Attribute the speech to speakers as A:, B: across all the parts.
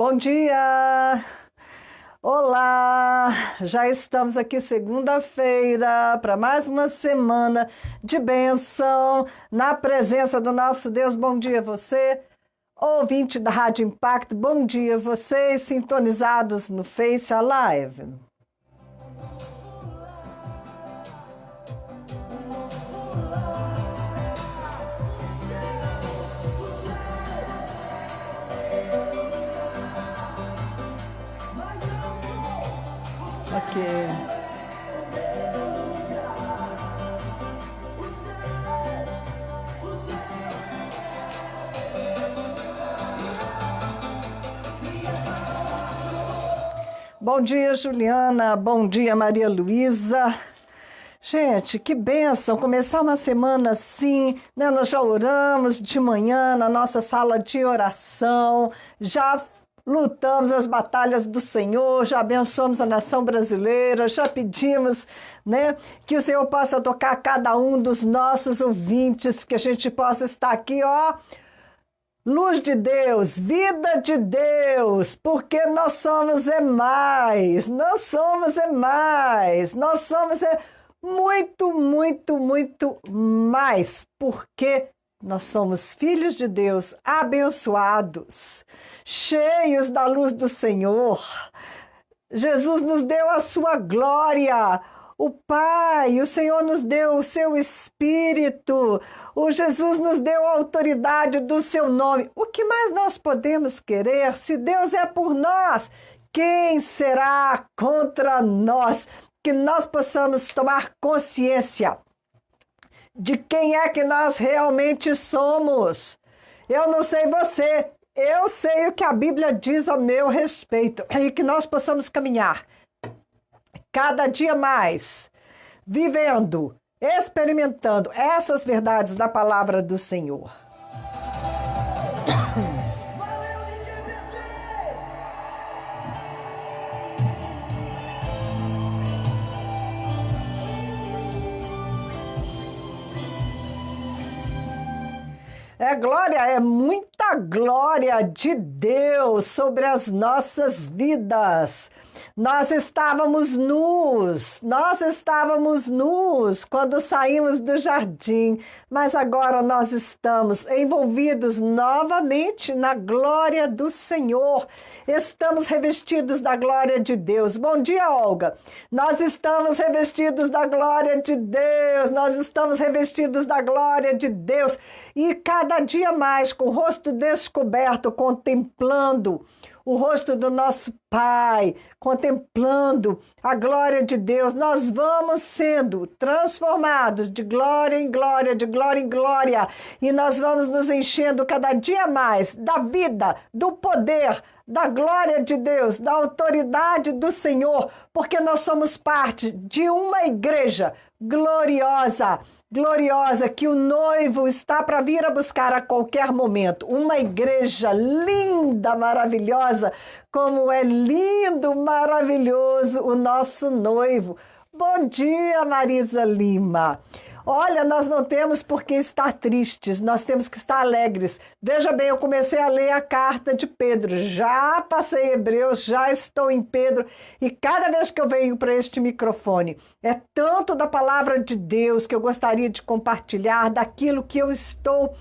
A: Bom dia! Olá! Já estamos aqui segunda-feira para mais uma semana de bênção na presença do nosso Deus. Bom dia você, ouvinte da Rádio Impacto. Bom dia vocês sintonizados no Face Alive. Ok. Bom dia, Juliana. Bom dia, Maria Luísa. Gente, que bênção começar uma semana assim, né? Nós já oramos de manhã na nossa sala de oração, já lutamos as batalhas do Senhor, já abençoamos a nação brasileira, já pedimos, né, que o Senhor possa tocar cada um dos nossos ouvintes, que a gente possa estar aqui, ó, luz de Deus, vida de Deus, porque nós somos mais, nós somos muito, muito, muito mais, porque nós somos filhos de Deus, abençoados, cheios da luz do Senhor. Jesus nos deu a sua glória. O Pai, o Senhor nos deu o seu Espírito. O Jesus nos deu a autoridade do seu nome. O que mais nós podemos querer? Se Deus é por nós, quem será contra nós? Que nós possamos tomar consciência de quem é que nós realmente somos. Eu não sei você, eu sei o que a Bíblia diz a meu respeito, e que nós possamos caminhar cada dia mais, vivendo, experimentando essas verdades da palavra do Senhor. É muita glória de Deus sobre as nossas vidas. Nós estávamos nus quando saímos do jardim, mas agora nós estamos envolvidos novamente na glória do Senhor. Estamos revestidos da glória de Deus. Bom dia, Olga. Nós estamos revestidos da glória de Deus, nós estamos revestidos da glória de Deus e cada dia mais com o rosto descoberto, contemplando o rosto do nosso Pai, contemplando a glória de Deus, nós vamos sendo transformados de glória em glória, de glória em glória, e nós vamos nos enchendo cada dia mais da vida, do poder, da glória de Deus, da autoridade do Senhor, porque nós somos parte de uma igreja gloriosa, gloriosa, que o noivo está para vir a buscar a qualquer momento. Uma igreja linda, maravilhosa, como é lindo, maravilhoso o nosso noivo. Bom dia, Marisa Lima. Olha, nós não temos por que estar tristes, nós temos que estar alegres. Veja bem, eu comecei a ler a carta de Pedro, já passei Hebreus, já estou em Pedro, e cada vez que eu venho para este microfone, é tanto da palavra de Deus que eu gostaria de compartilhar, daquilo que eu estou,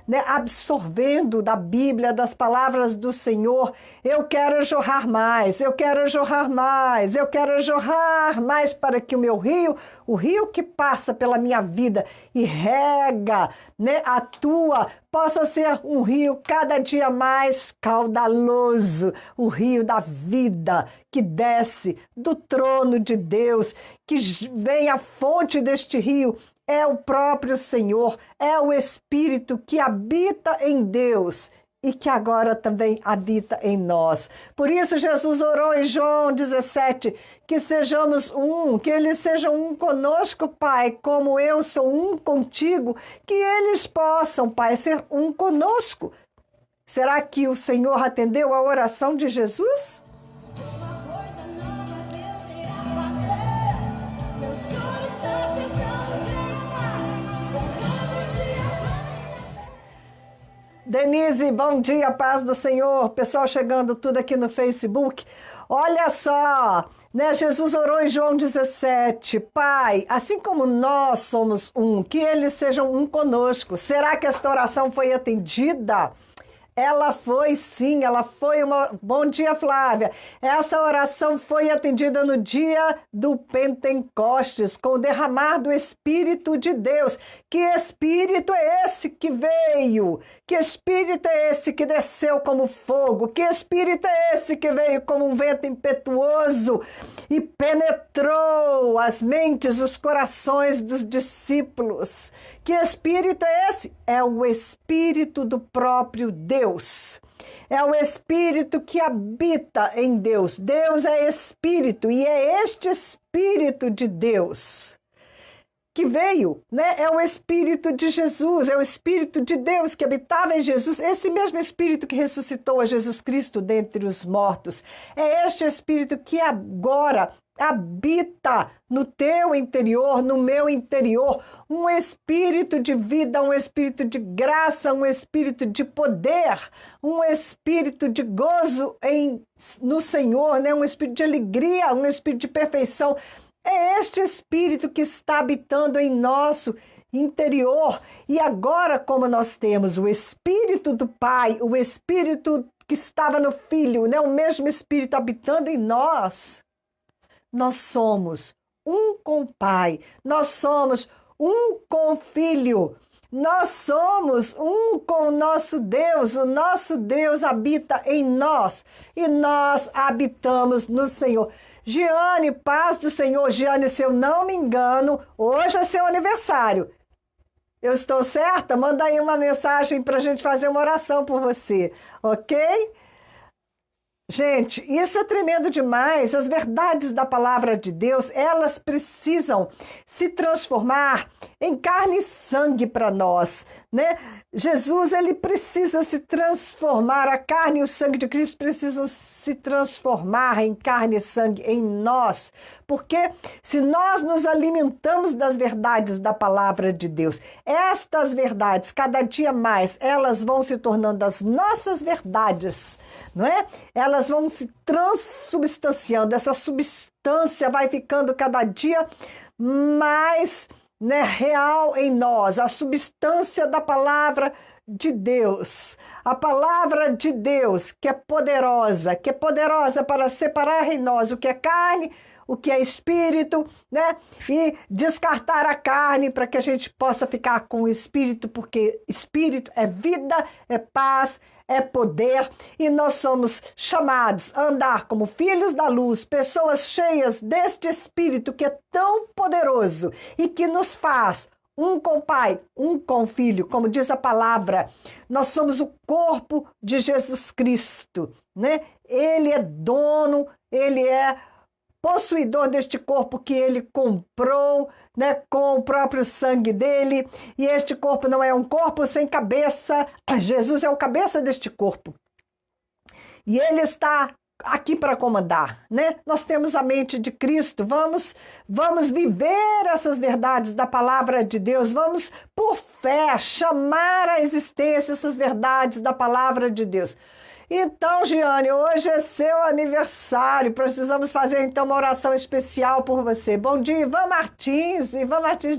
A: né, absorvendo da Bíblia, das palavras do Senhor. Eu quero jorrar mais, eu quero jorrar mais, eu quero jorrar mais para que o meu rio, o rio que passa pela minha vida e rega, né, atua, possa ser um rio cada dia mais caudaloso, o rio da vida que desce do trono de Deus, que vem a fonte deste rio, é o próprio Senhor, é o Espírito que habita em Deus e que agora também habita em nós. Por isso Jesus orou em João 17, que sejamos um, que eles sejam um conosco, Pai, como eu sou um contigo, que eles possam, Pai, ser um conosco. Será que o Senhor atendeu a oração de Jesus? Denise, bom dia, paz do Senhor. Pessoal chegando tudo aqui no Facebook. Olha só, né? Jesus orou em João 17. Pai, assim como nós somos um, que eles sejam um conosco. Será que esta oração foi atendida? Ela foi sim, ela foi uma... Bom dia, Flávia. Essa oração foi atendida no dia do Pentecostes, com o derramar do Espírito de Deus. Que Espírito é esse que veio? Que Espírito é esse que desceu como fogo? Que Espírito é esse que veio como um vento impetuoso e penetrou as mentes, os corações dos discípulos? Que Espírito é esse? É o Espírito do próprio Deus. É o Espírito que habita em Deus. Deus é Espírito e é este Espírito de Deus que veio, né? É o Espírito de Jesus, é o Espírito de Deus que habitava em Jesus, esse mesmo Espírito que ressuscitou a Jesus Cristo dentre os mortos. É este Espírito que agora habita no teu interior, no meu interior, um espírito de vida, um espírito de graça, um espírito de poder, um espírito de gozo no Senhor, né? Um espírito de alegria, um espírito de perfeição. É este espírito que está habitando em nosso interior. E agora, como nós temos o Espírito do Pai, o Espírito que estava no Filho, né? O mesmo Espírito habitando em nós, nós somos um com o Pai, nós somos um com o Filho, nós somos um com o nosso Deus habita em nós e nós habitamos no Senhor. Giane, paz do Senhor. Giane, se eu não me engano, hoje é seu aniversário. Eu estou certa? Manda aí uma mensagem para a gente fazer uma oração por você, ok? Gente, isso é tremendo demais. As verdades da palavra de Deus, elas precisam se transformar em carne e sangue para nós, né? Jesus, ele precisa se transformar, a carne e o sangue de Cristo precisam se transformar em carne e sangue em nós, porque se nós nos alimentamos das verdades da palavra de Deus, estas verdades, cada dia mais, elas vão se tornando as nossas verdades, não é? Elas vão se transubstanciando, essa substância vai ficando cada dia mais, né, real em nós, a substância da palavra de Deus. A palavra de Deus que é poderosa para separar em nós o que é carne, o que é espírito, né? E descartar a carne para que a gente possa ficar com o espírito, porque espírito é vida, é paz, é poder, e nós somos chamados a andar como filhos da luz, pessoas cheias deste Espírito que é tão poderoso e que nos faz um com o Pai, um com o Filho, como diz a palavra. Nós somos o corpo de Jesus Cristo, né? Ele é dono, ele é possuidor deste corpo que ele comprou, né, com o próprio sangue dele, e este corpo não é um corpo sem cabeça. Jesus é o cabeça deste corpo. E ele está aqui para comandar, né? Nós temos a mente de Cristo, vamos viver essas verdades da palavra de Deus, vamos, por fé, chamar à existência essas verdades da palavra de Deus. Então, Giane, hoje é seu aniversário, precisamos fazer então uma oração especial por você. Bom dia, Ivan Martins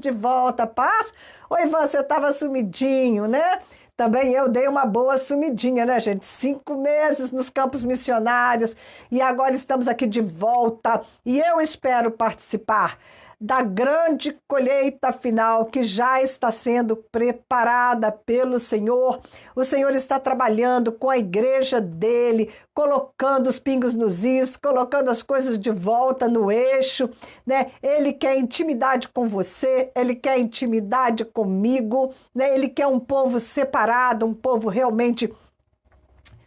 A: de volta, paz? Ô Ivan, você estava sumidinho, né? Também eu dei uma boa sumidinha, né, gente? 5 meses nos campos missionários e agora estamos aqui de volta e eu espero participar da grande colheita final que já está sendo preparada pelo Senhor. O Senhor está trabalhando com a igreja dele, colocando os pingos nos is, colocando as coisas de volta no eixo, né? Ele quer intimidade com você, ele quer intimidade comigo, né? Ele quer um povo separado, um povo realmente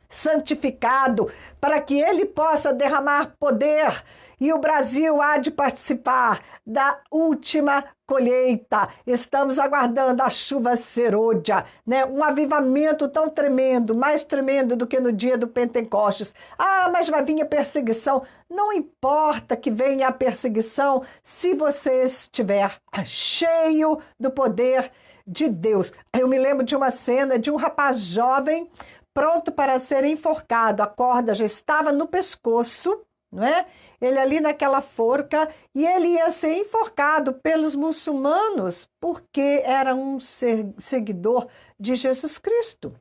A: santificado, para que ele possa derramar poder e o Brasil há de participar da última colheita. Estamos aguardando a chuva serôdia, né? Um avivamento tão tremendo, mais tremendo do que no dia do Pentecostes. Ah, mas vai vir a perseguição. Não importa que venha a perseguição, se você estiver cheio do poder de Deus. Eu me lembro de uma cena de um rapaz jovem pronto para ser enforcado. A corda já estava no pescoço, não é? Ele ali naquela forca, e ele ia ser enforcado pelos muçulmanos porque era um seguidor de Jesus Cristo,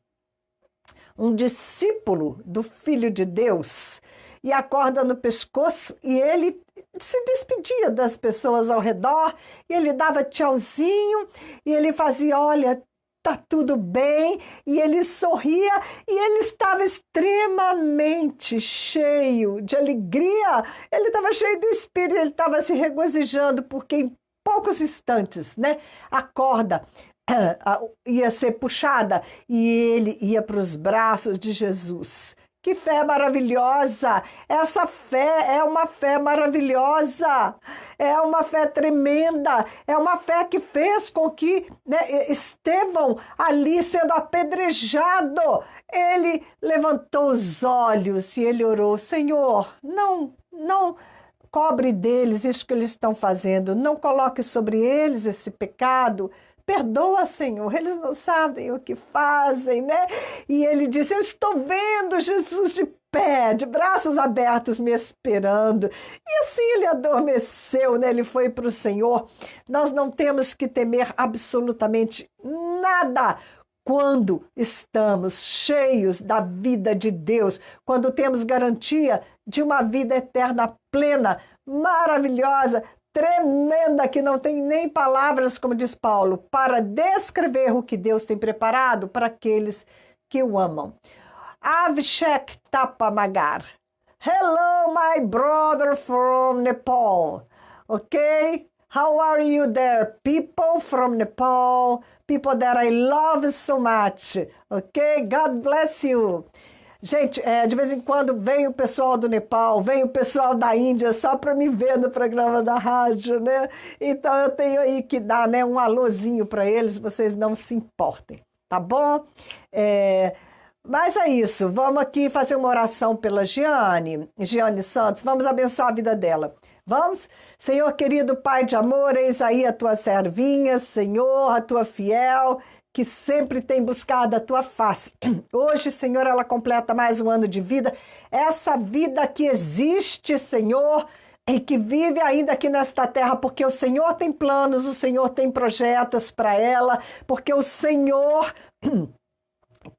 A: um discípulo do Filho de Deus, e a corda no pescoço, e ele se despedia das pessoas ao redor, e ele dava tchauzinho, e ele fazia, olha, tá tudo bem, e ele sorria, e ele estava extremamente cheio de alegria, ele estava cheio do Espírito, ele estava se regozijando, porque em poucos instantes, né, a corda ia ser puxada, e ele ia para os braços de Jesus. Que fé maravilhosa! Essa fé é uma fé maravilhosa, é uma fé tremenda, é uma fé que fez com que, né, Estevão, ali sendo apedrejado, ele levantou os olhos e ele orou: Senhor, não cobre deles isso que eles estão fazendo, não coloque sobre eles esse pecado. Perdoa, Senhor, eles não sabem o que fazem, né? E ele disse: eu estou vendo Jesus de pé, de braços abertos, me esperando. E assim ele adormeceu, né? Ele foi para o Senhor. Nós não temos que temer absolutamente nada quando estamos cheios da vida de Deus, quando temos garantia de uma vida eterna plena, maravilhosa, tremenda, que não tem nem palavras, como diz Paulo, para descrever o que Deus tem preparado para aqueles que o amam. Avishek Tapamagar. Hello, my brother from Nepal. Okay? How are you there? People from Nepal, people that I love so much. Okay? God bless you. Gente, de vez em quando vem o pessoal do Nepal, vem o pessoal da Índia só para me ver no programa da rádio, né? Então eu tenho aí que dar, né, um alôzinho para eles, vocês não se importem, tá bom? Mas é isso, vamos aqui fazer uma oração pela Giane Santos, vamos abençoar a vida dela. Vamos? Senhor querido Pai de amor, eis aí a tua servinha, Senhor, a tua fiel, que sempre tem buscado a tua face. Hoje, Senhor, ela completa mais um ano de vida. Essa vida que existe, Senhor, e que vive ainda aqui nesta terra, porque o Senhor tem planos, o Senhor tem projetos para ela, porque o Senhor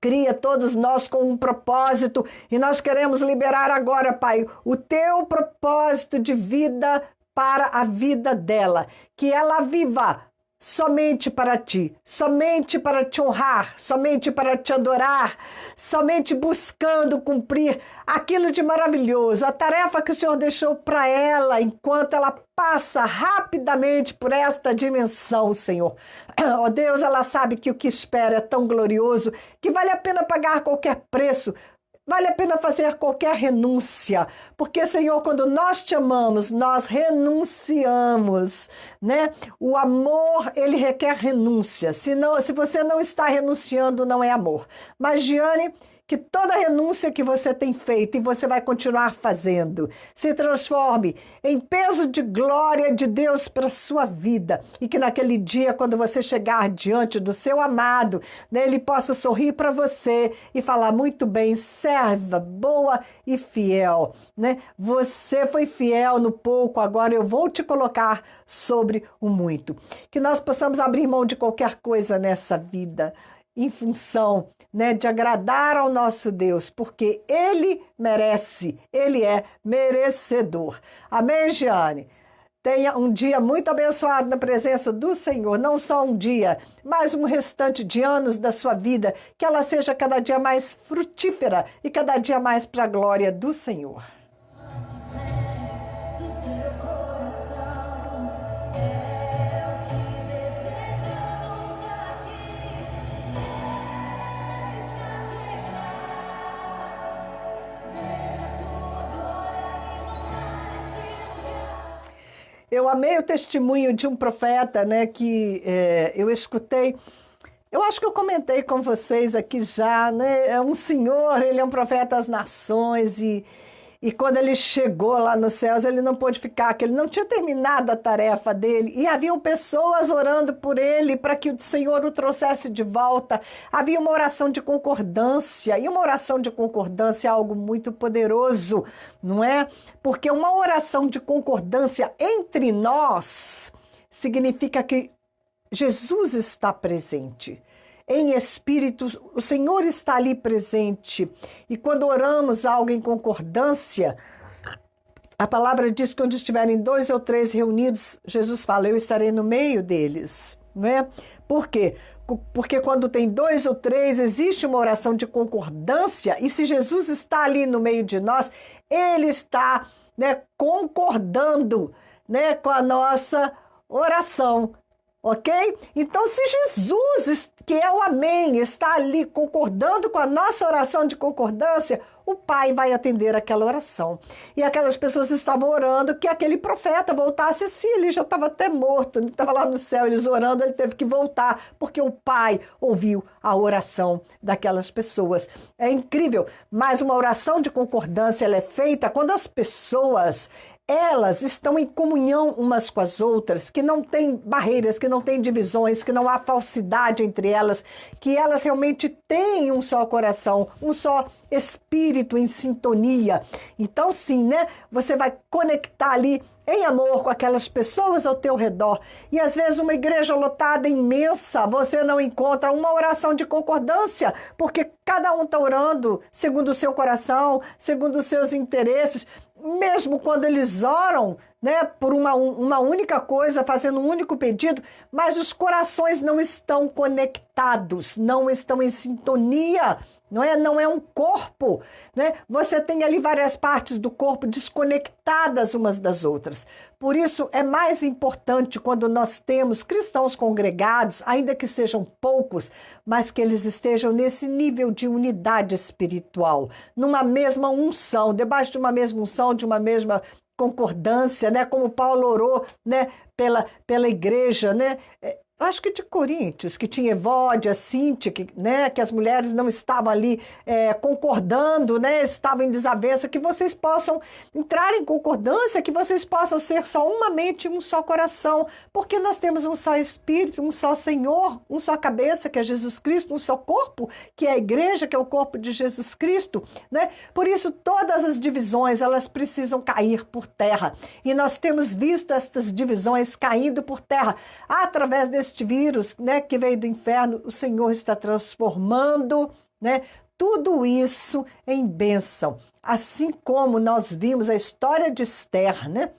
A: cria todos nós com um propósito, e nós queremos liberar agora, Pai, o teu propósito de vida para a vida dela, que ela viva somente para ti, somente para te honrar, somente para te adorar, somente buscando cumprir aquilo de maravilhoso, a tarefa que o Senhor deixou para ela enquanto ela passa rapidamente por esta dimensão, Senhor. Oh Deus, ela sabe que o que espera é tão glorioso que vale a pena pagar qualquer preço. Vale a pena fazer qualquer renúncia, porque, Senhor, quando nós te amamos, nós renunciamos, né? O amor, ele requer renúncia. Se você não está renunciando, não é amor. Mas, Giane, que toda renúncia que você tem feito e você vai continuar fazendo se transforme em peso de glória de Deus para a sua vida. E que naquele dia, quando você chegar diante do seu amado, né, ele possa sorrir para você e falar: muito bem, serva, boa e fiel. Né? Você foi fiel no pouco, agora eu vou te colocar sobre o muito. Que nós possamos abrir mão de qualquer coisa nessa vida, em função, né, de agradar ao nosso Deus, porque Ele merece, Ele é merecedor. Amém, Giane? Tenha um dia muito abençoado na presença do Senhor, não só um dia, mas um restante de anos da sua vida, que ela seja cada dia mais frutífera e cada dia mais para a glória do Senhor. Eu amei o testemunho de um profeta, né, que eu escutei. Eu acho que eu comentei com vocês aqui já, né? É um senhor, ele é um profeta das nações e quando ele chegou lá nos céus, ele não pôde ficar, que ele não tinha terminado a tarefa dele. E haviam pessoas orando por ele para que o Senhor o trouxesse de volta. Havia uma oração de concordância. E uma oração de concordância é algo muito poderoso, não é? Porque uma oração de concordância entre nós significa que Jesus está presente. Em espírito, o Senhor está ali presente. E quando oramos algo em concordância, a palavra diz que onde estiverem 2 ou 3 reunidos, Jesus fala, eu estarei no meio deles. Não é? Por quê? Porque quando tem 2 ou 3, existe uma oração de concordância. E se Jesus está ali no meio de nós, ele está, né, concordando, né, com a nossa oração. Ok? Então, se Jesus, que é o Amém, está ali concordando com a nossa oração de concordância, o Pai vai atender aquela oração. E aquelas pessoas estavam orando que aquele profeta voltasse assim, ele já estava até morto, ele estava lá no céu, eles orando, ele teve que voltar, porque o Pai ouviu a oração daquelas pessoas. É incrível, mas uma oração de concordância ela é feita quando as pessoas elas estão em comunhão umas com as outras, que não tem barreiras, que não tem divisões, que não há falsidade entre elas, que elas realmente têm um só coração, um só espírito em sintonia. Então sim, né? Você vai conectar ali em amor com aquelas pessoas ao teu redor. E às vezes uma igreja lotada, imensa, você não encontra uma oração de concordância, porque cada um está orando segundo o seu coração, segundo os seus interesses. Mesmo quando eles oram, né, por uma única coisa, fazendo um único pedido, mas os corações não estão conectados, não estão em sintonia, não é um corpo, né? Você tem ali várias partes do corpo desconectadas umas das outras. Por isso é mais importante quando nós temos cristãos congregados, ainda que sejam poucos, mas que eles estejam nesse nível de unidade espiritual, numa mesma unção, debaixo de uma mesma unção, de uma mesma concordância, né? Como Paulo orou, né? Pela igreja, né? Eu acho que de Coríntios, que tinha Evódia, Cíntia, né? Que as mulheres não estavam ali concordando, né? Estavam em desavença, que vocês possam entrar em concordância, que vocês possam ser só uma mente, um só coração, porque nós temos um só Espírito, um só Senhor, um só cabeça, que é Jesus Cristo, um só corpo, que é a igreja, que é o corpo de Jesus Cristo, né? Por isso, todas as divisões, elas precisam cair por terra. E nós temos visto estas divisões caindo por terra através desse vírus, né, que veio do inferno. O Senhor está transformando, né, tudo isso em bênção. Assim como nós vimos a história de Esther, né?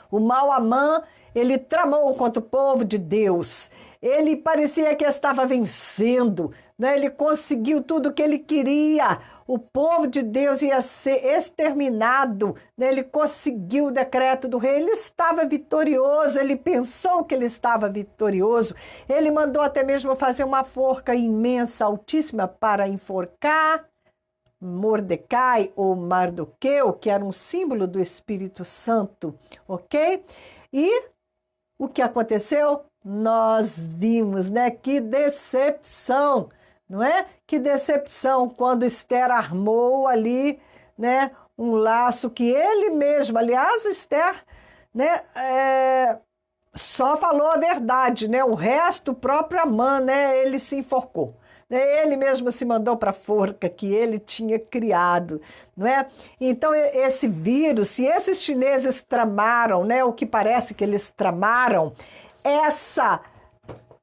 A: O mau Amã, ele tramou contra o povo de Deus. Ele parecia que estava vencendo, né? Ele conseguiu tudo o que ele queria. O povo de Deus ia ser exterminado, né? Ele conseguiu o decreto do rei. Ele estava vitorioso, ele pensou que ele estava vitorioso. Ele mandou até mesmo fazer uma forca imensa, altíssima, para enforcar Mordecai ou Mardoqueu, que era um símbolo do Espírito Santo, ok? E o que aconteceu? Nós vimos, né? Que decepção, não é? Que decepção quando Esther armou ali, né? Um laço que ele mesmo, aliás, Esther, né? Só falou a verdade, né? O resto, o próprio Amã, né? Ele se enforcou. Ele mesmo se mandou para a forca que ele tinha criado, não é? Então, esse vírus, se esses chineses tramaram, né? O que parece que eles tramaram,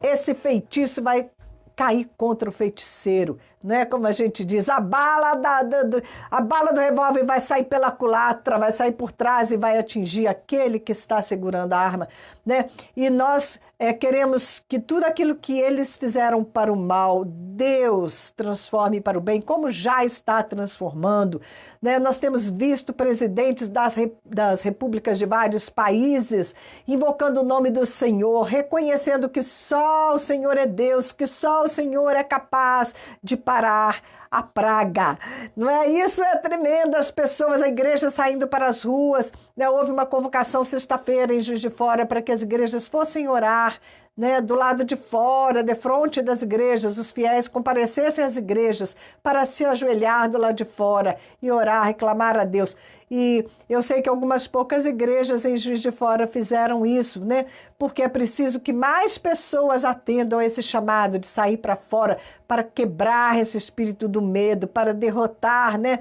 A: esse feitiço vai cair contra o feiticeiro, né? Como a gente diz, a bala do revólver vai sair pela culatra, vai sair por trás e vai atingir aquele que está segurando a arma, né? E nós queremos que tudo aquilo que eles fizeram para o mal, Deus transforme para o bem, como já está transformando, né? Nós temos visto presidentes das repúblicas de vários países invocando o nome do Senhor, reconhecendo que só o Senhor é Deus, que só o Senhor é capaz de parar a praga. Não é isso? É tremendo. As pessoas, a igreja saindo para as ruas, né? Houve uma convocação sexta-feira em Juiz de Fora para que as igrejas fossem orar, né, do lado de fora, de frente das igrejas, os fiéis comparecessem às igrejas para se ajoelhar do lado de fora e orar, reclamar a Deus. E eu sei que algumas poucas igrejas em Juiz de Fora fizeram isso, né? Porque é preciso que mais pessoas atendam a esse chamado de sair para fora, para quebrar esse espírito do medo, para derrotar, né,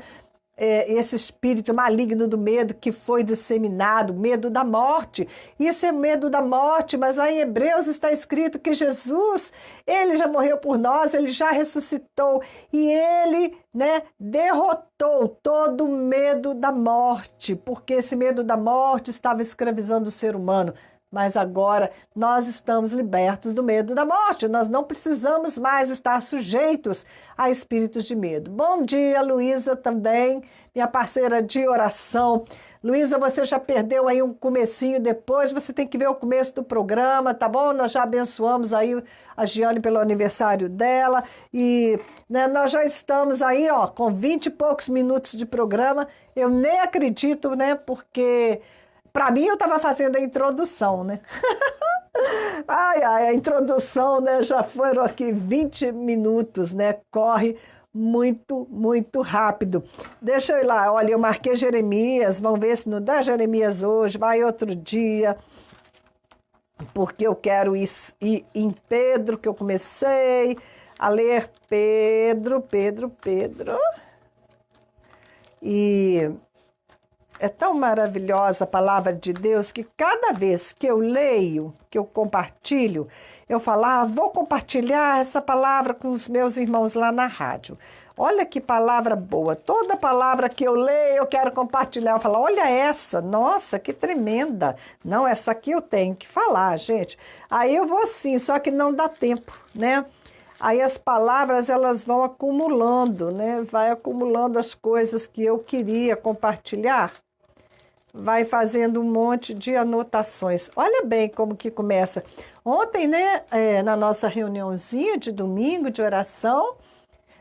A: esse espírito maligno do medo que foi disseminado, medo da morte. Isso é medo da morte, mas lá em Hebreus está escrito que Jesus, ele já morreu por nós, ele já ressuscitou e ele, né, derrotou todo o medo da morte, porque esse medo da morte estava escravizando o ser humano. Mas agora nós estamos libertos do medo da morte. Nós não precisamos mais estar sujeitos a espíritos de medo. Bom dia, Luísa, também, minha parceira de oração. Luísa, você já perdeu aí um comecinho, depois você tem que ver o começo do programa, tá bom? Nós já abençoamos aí a Giane pelo aniversário dela e, né, nós já estamos aí, ó, com 20 e poucos minutos de programa. Eu nem acredito, né, porque... Para mim, eu estava fazendo a introdução, né? Ai, a introdução, né? Já foram aqui 20 minutos, né? Corre muito, muito rápido. Deixa eu ir lá. Olha, eu marquei Jeremias. Vamos ver se não dá Jeremias hoje. Vai outro dia. Porque eu quero ir em Pedro, que eu comecei a ler Pedro. E... é tão maravilhosa a palavra de Deus que cada vez que eu leio, que eu compartilho, eu falo, vou compartilhar essa palavra com os meus irmãos lá na rádio. Olha que palavra boa. Toda palavra que eu leio, eu quero compartilhar. Eu falo, olha essa, nossa, que tremenda. Não, essa aqui eu tenho que falar, gente. Aí eu vou assim, só que não dá tempo, né? Aí as palavras, elas vão acumulando, né? Vai acumulando as coisas que eu queria compartilhar. Vai fazendo um monte de anotações. Olha bem como que começa. Ontem, né, na nossa reuniãozinha de domingo de oração,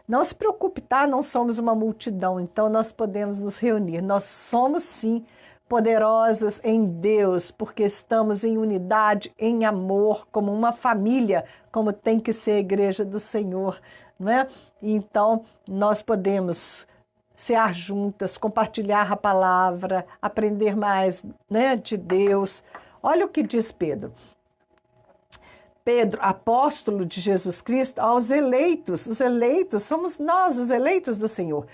A: não se preocupe, tá? Não somos uma multidão, então nós podemos nos reunir. Nós somos, sim, poderosas em Deus, porque estamos em unidade, em amor, como uma família, como tem que ser a igreja do Senhor, não é? Então, nós podemos ser juntas, compartilhar a palavra, aprender mais, né, de Deus. Olha o que diz Pedro. Pedro, apóstolo de Jesus Cristo, aos eleitos. Os eleitos somos nós, os eleitos do Senhor,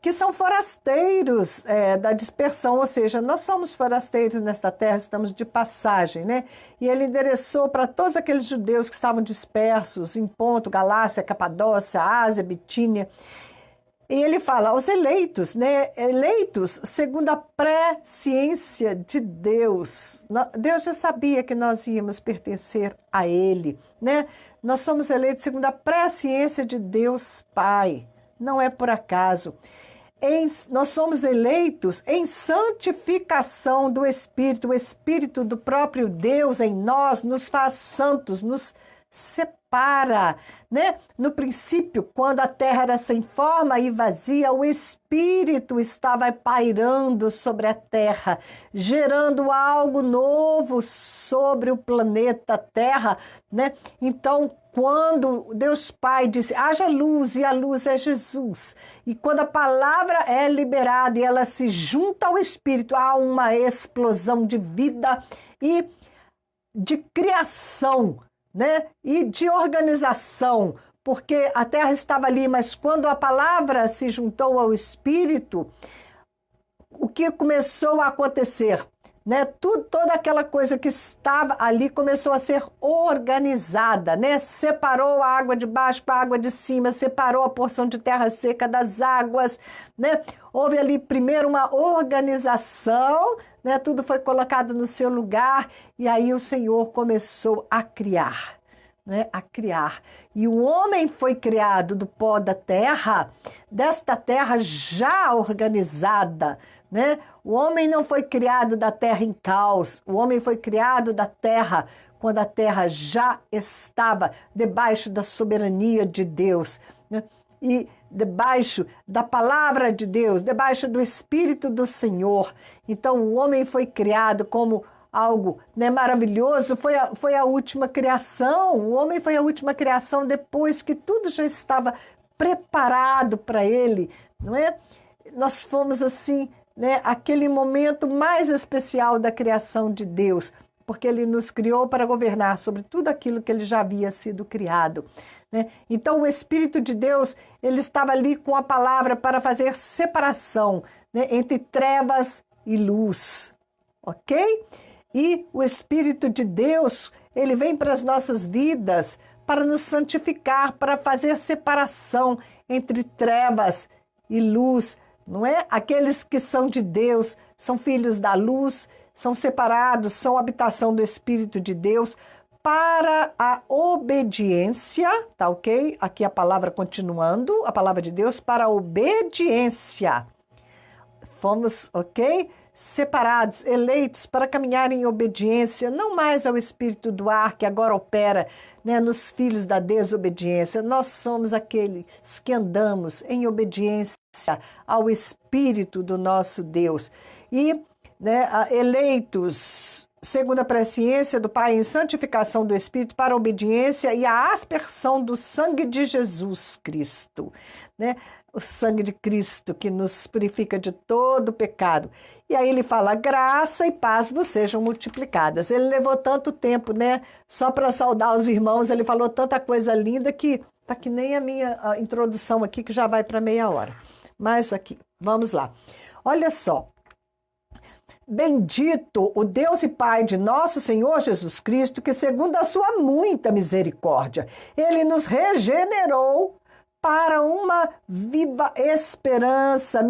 A: que são forasteiros da dispersão, ou seja, nós somos forasteiros nesta terra, estamos de passagem, né? E ele endereçou para todos aqueles judeus que estavam dispersos em Ponto, Galácia, Capadócia, Ásia, Bitínia. E ele fala aos eleitos, né? Eleitos segundo a presciência de Deus. Deus já sabia que nós íamos pertencer a Ele, né? Nós somos eleitos segundo a presciência de Deus Pai. Não é por acaso. Nós somos eleitos em santificação do Espírito. O Espírito do próprio Deus em nós nos faz santos, nos separa, né? No princípio, quando a terra era sem forma e vazia, o Espírito estava pairando sobre a terra, gerando algo novo sobre o planeta Terra, né? Então, quando Deus Pai disse, haja luz, e a luz é Jesus. E quando a palavra é liberada e ela se junta ao Espírito, há uma explosão de vida e de criação, né? E de organização, porque a terra estava ali, mas quando a palavra se juntou ao Espírito, o que começou a acontecer? Né? Toda aquela coisa que estava ali começou a ser organizada, né? Separou a água de baixo com a água de cima, separou a porção de terra seca das águas, né? Houve ali primeiro uma organização, né? Tudo foi colocado no seu lugar e aí o Senhor começou a criar, né? A criar. E o homem foi criado do pó da terra, desta terra já organizada, né? O homem não foi criado da terra em caos, o homem foi criado da terra quando a terra já estava debaixo da soberania de Deus, né? e debaixo da palavra de Deus, debaixo do Espírito do Senhor. Então o homem foi criado como algo, né, maravilhoso, foi a última criação. O homem foi a última criação depois que tudo já estava preparado para ele, não é? Nós fomos assim, né, aquele momento mais especial da criação de Deus, porque ele nos criou para governar sobre tudo aquilo que ele já havia sido criado, né? Então o Espírito de Deus, ele estava ali com a palavra para fazer separação, né, entre trevas e luz, ok? E o Espírito de Deus, ele vem para as nossas vidas para nos santificar, para fazer separação entre trevas e luz, não é? Aqueles que são de Deus, são filhos da luz, são separados, são habitação do Espírito de Deus para a obediência, tá ok? Aqui a palavra continuando, a palavra de Deus para a obediência. Fomos, ok? Separados, eleitos para caminhar em obediência, não mais ao espírito do ar que agora opera, né, nos filhos da desobediência. Nós somos aqueles que andamos em obediência ao Espírito do nosso Deus. E, né, eleitos segundo a presciência do Pai em santificação do Espírito para a obediência e a aspersão do sangue de Jesus Cristo, né? O sangue de Cristo que nos purifica de todo pecado. E aí ele fala, graça e paz vos sejam multiplicadas. Ele levou tanto tempo, né? Só para saudar os irmãos, ele falou tanta coisa linda que tá que nem a minha introdução aqui, que já vai para meia hora. Mas aqui, vamos lá. Olha só. Bendito o Deus e Pai de nosso Senhor Jesus Cristo, que segundo a sua muita misericórdia, ele nos regenerou para uma viva esperança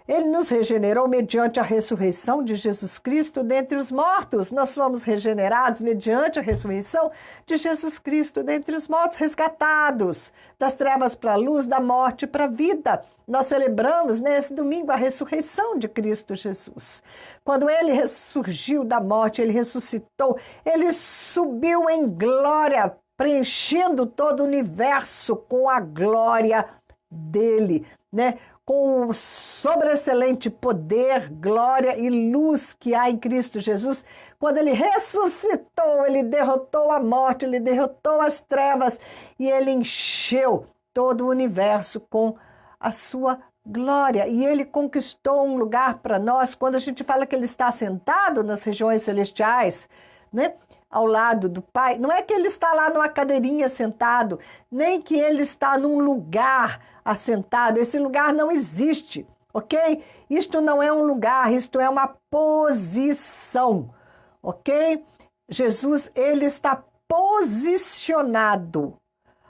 A: ele nos regenerou mediante a ressurreição de Jesus Cristo dentre os mortos. Nós fomos regenerados mediante a ressurreição de Jesus Cristo dentre os mortos, resgatados das trevas para a luz, da morte para a vida. Nós celebramos nesse domingo a ressurreição de Cristo Jesus. Quando ele ressurgiu da morte, ele ressuscitou, ele subiu em glória, preenchendo todo o universo com a glória dele, né? Com o sobreexcelente poder, glória e luz que há em Cristo Jesus. Quando ele ressuscitou, ele derrotou a morte, ele derrotou as trevas e ele encheu todo o universo com a sua glória. E ele conquistou um lugar para nós. Quando a gente fala que ele está sentado nas regiões celestiais, né? Ao lado do Pai, não é que ele está lá numa cadeirinha sentado, nem que ele está num lugar assentado. Esse lugar não existe, ok? Isto não é um lugar, isto é uma posição, ok? Jesus, ele está posicionado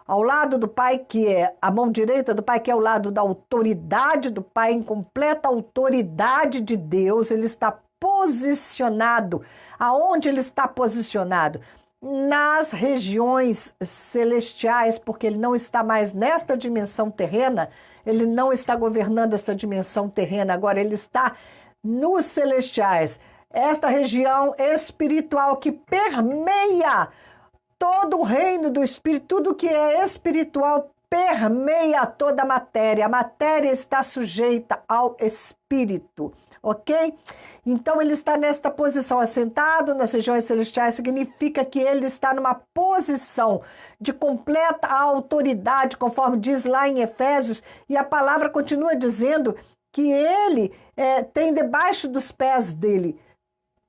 A: ao lado do Pai, que é a mão direita do Pai, que é ao lado da autoridade do Pai, em completa autoridade de Deus. Ele está posicionado. Aonde ele está posicionado? Nas regiões celestiais, porque ele não está mais nesta dimensão terrena, ele não está governando esta dimensão terrena, agora ele está nos celestiais. Esta região espiritual que permeia todo o reino do Espírito, tudo que é espiritual permeia toda a matéria está sujeita ao Espírito. Ok? Então ele está nesta posição, assentado nas regiões celestiais, significa que ele está numa posição de completa autoridade, conforme diz lá em Efésios, e a palavra continua dizendo que ele tem debaixo dos pés dele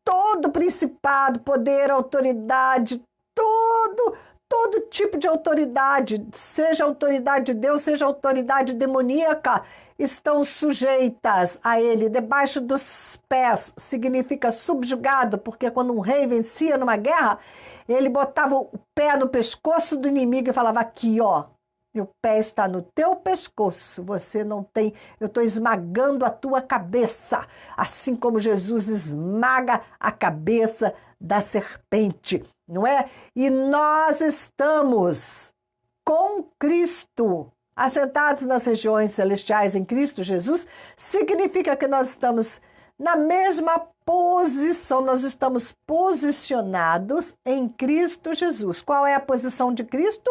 A: todo principado, poder, autoridade, todo tipo de autoridade, seja autoridade de Deus, seja autoridade demoníaca, estão sujeitas a ele. Debaixo dos pés significa subjugado, porque quando um rei vencia numa guerra, ele botava o pé no pescoço do inimigo e falava, aqui ó, meu pé está no teu pescoço, você não tem, eu estou esmagando a tua cabeça, assim como Jesus esmaga a cabeça da serpente, não é? E nós estamos com Cristo, assentados nas regiões celestiais em Cristo Jesus, significa que nós estamos na mesma posição, nós estamos posicionados em Cristo Jesus. Qual é a posição de Cristo?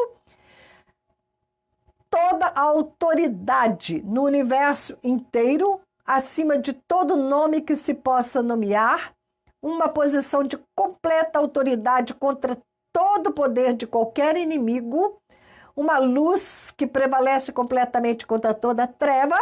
A: toda a autoridade no universo inteiro, acima de todo nome que se possa nomear, uma posição de completa autoridade contra todo o poder de qualquer inimigo, uma luz que prevalece completamente contra toda treva,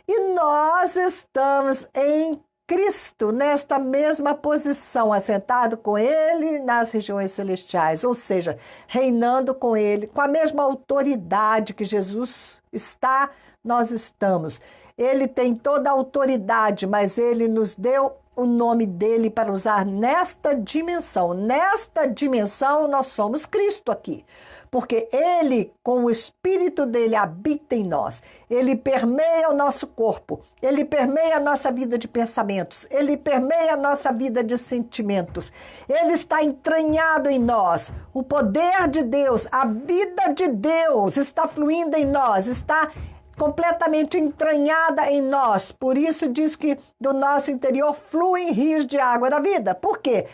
A: e nós estamos em Cristo, nesta mesma posição, assentado com Ele nas regiões celestiais, ou seja, reinando com Ele, com a mesma autoridade que Jesus está, nós estamos. Ele tem toda a autoridade, mas Ele nos deu o nome dele para usar nesta dimensão. Nesta dimensão nós somos Cristo aqui, porque ele, com o Espírito dele, habita em nós. Ele permeia o nosso corpo, ele permeia a nossa vida de pensamentos, ele permeia a nossa vida de sentimentos. Ele está entranhado em nós. O poder de Deus, a vida de Deus está fluindo em nós, está completamente entranhada em nós. Por isso diz que do nosso interior fluem rios de água da vida. Por quê?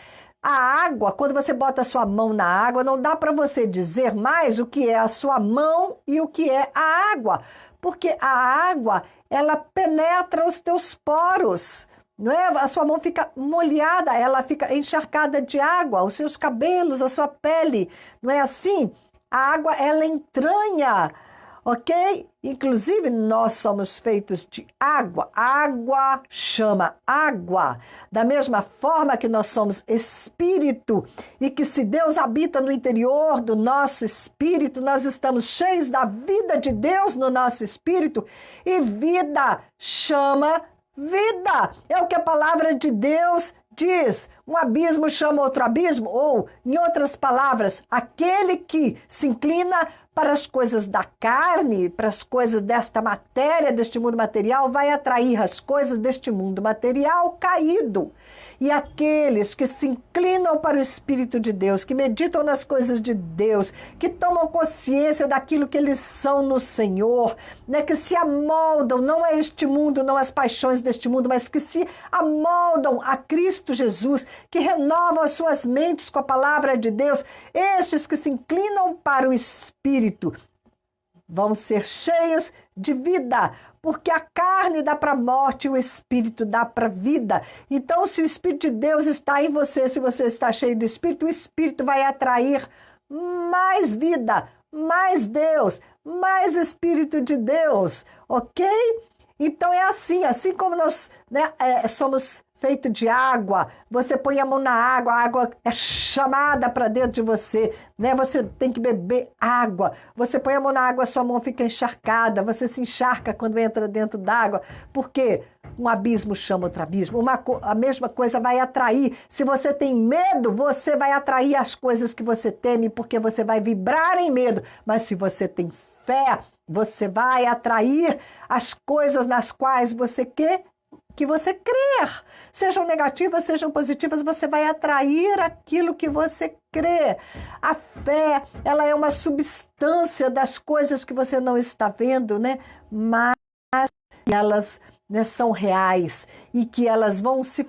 A: A água, quando você bota a sua mão na água, não dá para você dizer mais o que é a sua mão e o que é a água. Porque a água, ela penetra os teus poros. Não é? A sua mão fica molhada, ela fica encharcada de água, os seus cabelos, a sua pele. Não é assim? A água, ela entranha. Ok? Inclusive, nós somos feitos de água. Água chama água. Da mesma forma que nós somos espírito e que se Deus habita no interior do nosso espírito, nós estamos cheios da vida de Deus no nosso espírito, e vida chama vida. É o que a palavra de Deus diz. Um abismo chama outro abismo, ou, em outras palavras, aquele que se inclina para as coisas da carne, para as coisas desta matéria, deste mundo material, vai atrair as coisas deste mundo material caído. E aqueles que se inclinam para o Espírito de Deus, que meditam nas coisas de Deus, que tomam consciência daquilo que eles são no Senhor, né, que se amoldam, não a este mundo, não às paixões deste mundo, mas que se amoldam a Cristo Jesus, que renovam as suas mentes com a palavra de Deus, estes que se inclinam para o Espírito vão ser cheios de vida, porque a carne dá para a morte e o Espírito dá para a vida. Então, se o Espírito de Deus está em você, se você está cheio do Espírito, o Espírito vai atrair mais vida, mais Deus, mais Espírito de Deus, ok? Então é assim como nós, né, somos feito de água, você põe a mão na água, a água é chamada para dentro de você, né? Você tem que beber água. Você põe a mão na água, a sua mão fica encharcada, você se encharca quando entra dentro d'água, porque um abismo chama outro abismo. A mesma coisa vai atrair. Se você tem medo, você vai atrair as coisas que você teme, porque você vai vibrar em medo. Mas se você tem fé, você vai atrair as coisas nas quais você quer que você crer, sejam negativas, sejam positivas, você vai atrair aquilo que você crê. A fé, ela é uma substância das coisas que você não está vendo, né? Mas elas, né, são reais e que elas vão se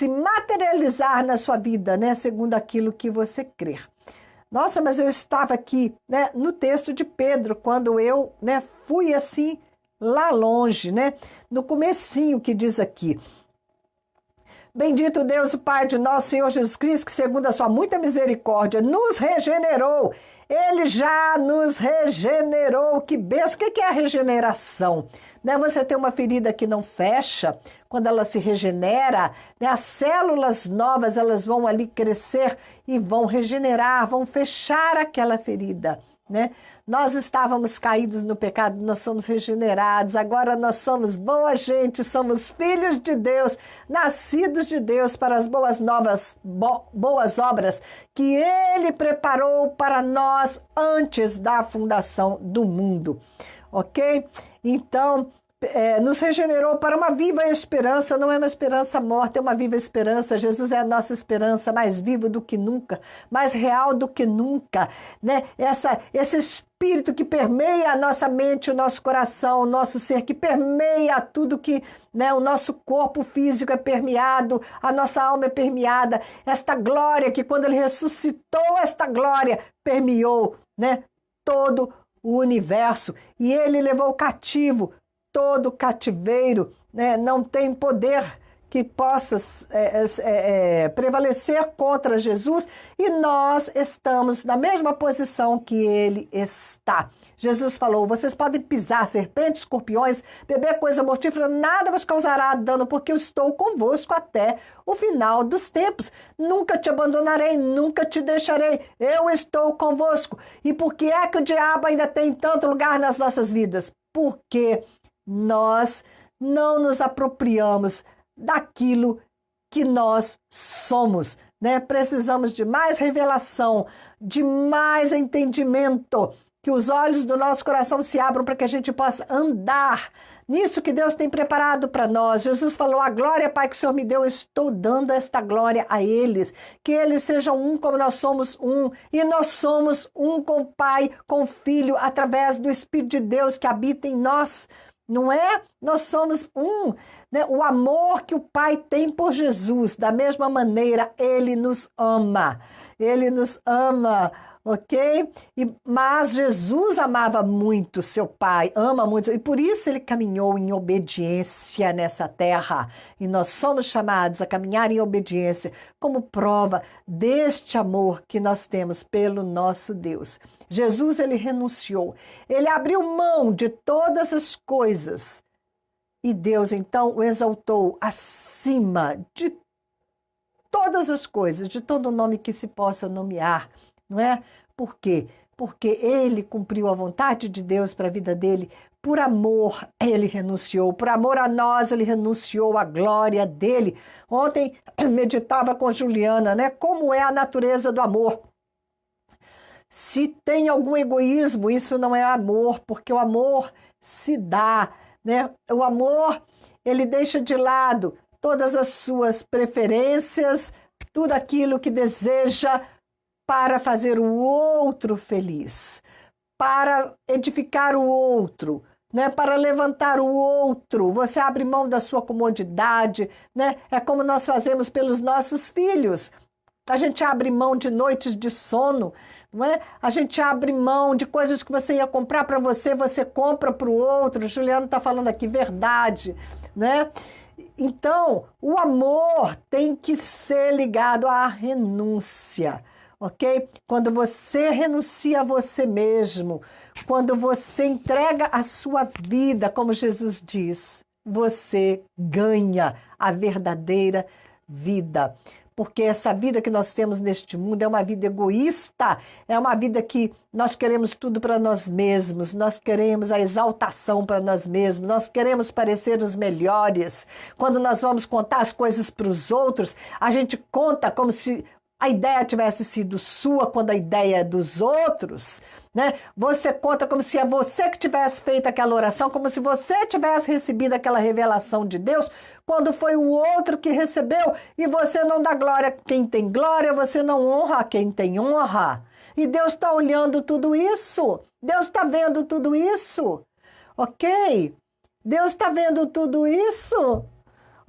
A: materializar na sua vida, né, segundo aquilo que você crer. Nossa, mas eu estava aqui, né, no texto de Pedro, quando eu, né, fui assim lá longe, né? No comecinho que diz aqui: bendito Deus, o Pai de nosso Senhor Jesus Cristo, que segundo a sua muita misericórdia nos regenerou. Ele já nos regenerou. Que bênção! O que é a regeneração? Né? Você tem uma ferida que não fecha, quando ela se regenera, né? As células novas, elas vão ali crescer e vão regenerar, vão fechar aquela ferida. Né? Nós estávamos caídos no pecado, nós somos regenerados, agora nós somos boa gente, somos filhos de Deus, nascidos de Deus para as boas obras que Ele preparou para nós antes da fundação do mundo, ok? Então, nos regenerou para uma viva esperança, não é uma esperança morta, é uma viva esperança. Jesus é a nossa esperança, mais vivo do que nunca, mais real do que nunca, né? Esse Espírito que permeia a nossa mente, o nosso coração, o nosso ser, que permeia tudo que, né, o nosso corpo físico é permeado, a nossa alma é permeada. Esta glória que quando Ele ressuscitou, esta glória permeou, né, todo o universo, e ele levou cativo todo cativeiro, né? Não tem poder que possa prevalecer contra Jesus, e nós estamos na mesma posição que ele está. Jesus falou: vocês podem pisar serpentes, escorpiões, beber coisa mortífera, nada vos causará dano, porque eu estou convosco até o final dos tempos. Nunca te abandonarei, nunca te deixarei, eu estou convosco. E por que é que o diabo ainda tem tanto lugar nas nossas vidas? Porque nós não nos apropriamos daquilo que nós somos, né? Precisamos de mais revelação, de mais entendimento, que os olhos do nosso coração se abram para que a gente possa andar nisso que Deus tem preparado para nós. Jesus falou: a glória, Pai, que o Senhor me deu, eu estou dando esta glória a eles, que eles sejam um como nós somos um, e nós somos um com o Pai, com o Filho, através do Espírito de Deus que habita em nós. Não é? Nós somos um, né? O amor que o Pai tem por Jesus, da mesma maneira, Ele nos ama. Ele nos ama, ok? Mas Jesus amava muito seu Pai, ama muito, e por isso Ele caminhou em obediência nessa terra. E nós somos chamados a caminhar em obediência como prova deste amor que nós temos pelo nosso Deus. Jesus, ele renunciou, ele abriu mão de todas as coisas, e Deus então o exaltou acima de todas as coisas, de todo nome que se possa nomear, não é? Por quê? Porque ele cumpriu a vontade de Deus para a vida dele. Por amor, ele renunciou. Por amor a nós, ele renunciou à glória dele. Ontem, meditava com Juliana, né? Como é a natureza do amor. Se tem algum egoísmo, isso não é amor, porque o amor se dá, né? O amor, ele deixa de lado todas as suas preferências, tudo aquilo que deseja para fazer o outro feliz, para edificar o outro, né? Para levantar o outro. Você abre mão da sua comodidade, né? É como nós fazemos pelos nossos filhos. A gente abre mão de noites de sono, não é? A gente abre mão de coisas que você ia comprar para você, você compra para o outro. O Juliano está falando aqui verdade, né? Então, o amor tem que ser ligado à renúncia, ok? Quando você renuncia a você mesmo, quando você entrega a sua vida, como Jesus diz, você ganha a verdadeira vida. Porque essa vida que nós temos neste mundo é uma vida egoísta, é uma vida que nós queremos tudo para nós mesmos, nós queremos a exaltação para nós mesmos, nós queremos parecer os melhores. Quando nós vamos contar as coisas para os outros, a gente conta como se a ideia tivesse sido sua, quando a ideia é dos outros, né? Você conta como se é você que tivesse feito aquela oração, como se você tivesse recebido aquela revelação de Deus, quando foi o outro que recebeu, e você não dá glória a quem tem glória, você não honra a quem tem honra. E Deus está olhando tudo isso, Deus está vendo tudo isso, ok? Deus está vendo tudo isso.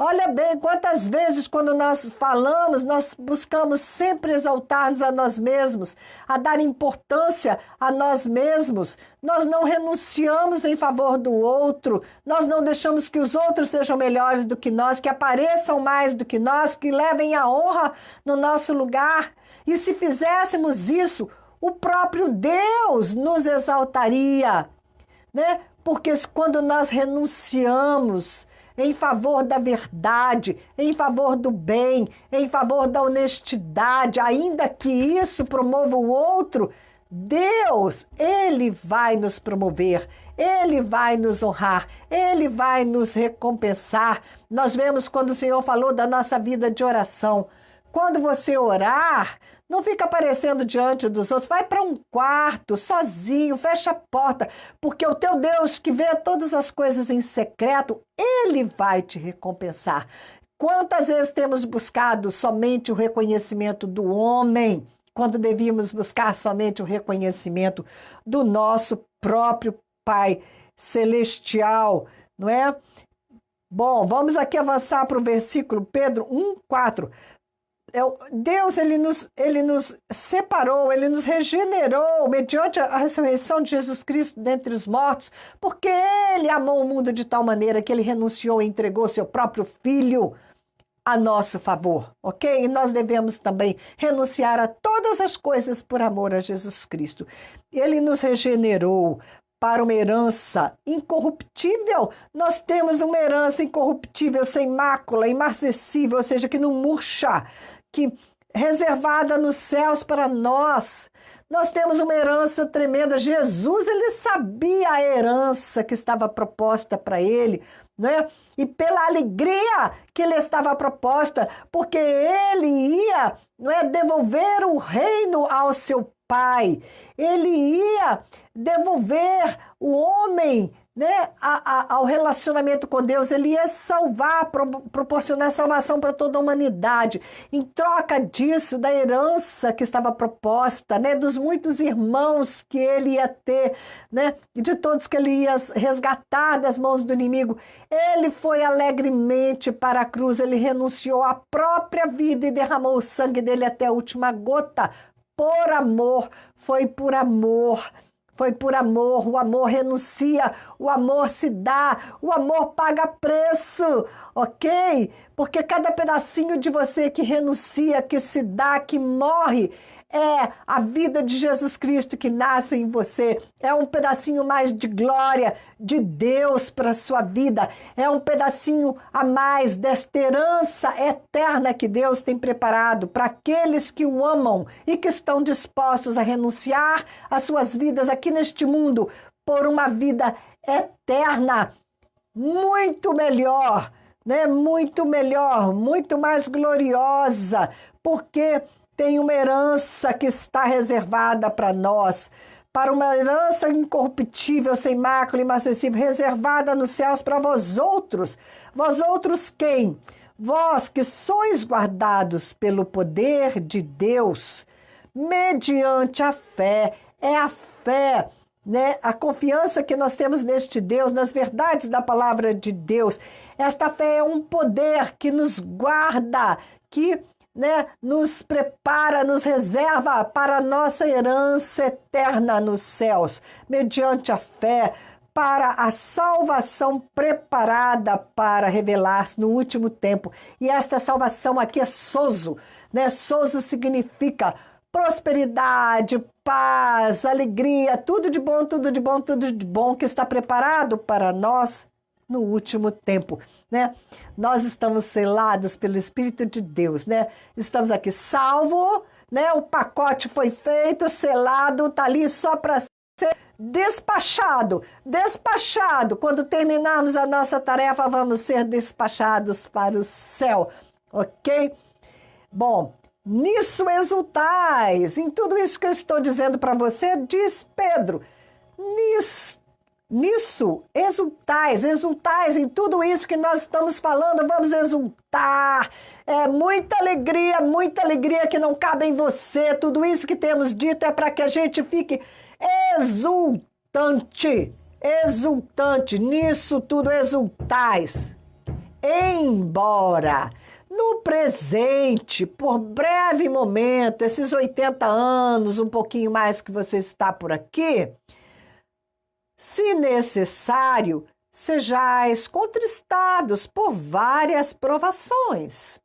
A: Olha bem, quantas vezes quando nós falamos, nós buscamos sempre exaltar-nos a nós mesmos, a dar importância a nós mesmos. Nós não renunciamos em favor do outro, nós não deixamos que os outros sejam melhores do que nós, que apareçam mais do que nós, que levem a honra no nosso lugar. E se fizéssemos isso, o próprio Deus nos exaltaria, né? Porque quando nós renunciamos em favor da verdade, em favor do bem, em favor da honestidade, ainda que isso promova o outro, Deus, Ele vai nos promover, Ele vai nos honrar, Ele vai nos recompensar. Nós vemos quando o Senhor falou da nossa vida de oração. Quando você orar, não fica aparecendo diante dos outros, vai para um quarto, sozinho, fecha a porta, porque o teu Deus que vê todas as coisas em secreto, Ele vai te recompensar. Quantas vezes temos buscado somente o reconhecimento do homem, quando devíamos buscar somente o reconhecimento do nosso próprio Pai Celestial, não é? Bom, vamos aqui avançar para o versículo Pedro 1:4. Deus, ele nos separou, ele nos regenerou mediante a ressurreição de Jesus Cristo dentre os mortos, porque ele amou o mundo de tal maneira que ele renunciou e entregou seu próprio Filho a nosso favor, ok? E nós devemos também renunciar a todas as coisas por amor a Jesus Cristo. Ele nos regenerou para uma herança incorruptível. Nós temos uma herança incorruptível, sem mácula, imarcessível, ou seja, que não murcha, que reservada nos céus para nós. Nós temos uma herança tremenda. Jesus, ele sabia a herança que estava proposta para ele, né? E pela alegria que ele estava proposta, porque ele ia, não é, devolver o reino ao seu Pai. Ele ia devolver o homem, né, ao relacionamento com Deus. Ele ia salvar, proporcionar salvação para toda a humanidade. Em troca disso, da herança que estava proposta, né, dos muitos irmãos que ele ia ter, né, de todos que ele ia resgatar das mãos do inimigo, ele foi alegremente para a cruz. Ele renunciou à própria vida e derramou o sangue dele até a última gota. Por amor, foi por amor. Foi por amor, o amor renuncia, o amor se dá, o amor paga preço, ok? Porque cada pedacinho de você que renuncia, que se dá, que morre, é a vida de Jesus Cristo que nasce em você. É um pedacinho mais de glória de Deus para a sua vida. É um pedacinho a mais desta herança eterna que Deus tem preparado para aqueles que o amam e que estão dispostos a renunciar às suas vidas aqui neste mundo por uma vida eterna, muito melhor, né? Muito melhor, muito mais gloriosa, porque tem uma herança que está reservada para nós, para uma herança incorruptível, sem mácula, imarcessível, reservada nos céus para vós outros. Vós outros quem? Vós que sois guardados pelo poder de Deus, mediante a fé. É a fé, né? A confiança que nós temos neste Deus, nas verdades da palavra de Deus. Esta fé é um poder que nos guarda, que, né, nos prepara, nos reserva para a nossa herança eterna nos céus, mediante a fé, para a salvação preparada para revelar-se no último tempo. E esta salvação aqui é sozo, né? Sozo significa prosperidade, paz, alegria, tudo de bom, tudo de bom, tudo de bom que está preparado para nós no último tempo, né? Nós estamos selados pelo Espírito de Deus, né? Estamos aqui salvo, né? O pacote foi feito, selado, está ali só para ser despachado. Despachado. Quando terminarmos a nossa tarefa, vamos ser despachados para o céu, ok? Bom, nisso exultais. Em tudo isso que eu estou dizendo para você, diz Pedro, nisso, exultais em tudo isso que nós estamos falando, vamos exultar. É muita alegria que não cabe em você. Tudo isso que temos dito é para que a gente fique exultante, nisso tudo exultais. Embora no presente, por breve momento, esses 80 anos, um pouquinho mais que você está por aqui, se necessário, sejais contristados por várias provações.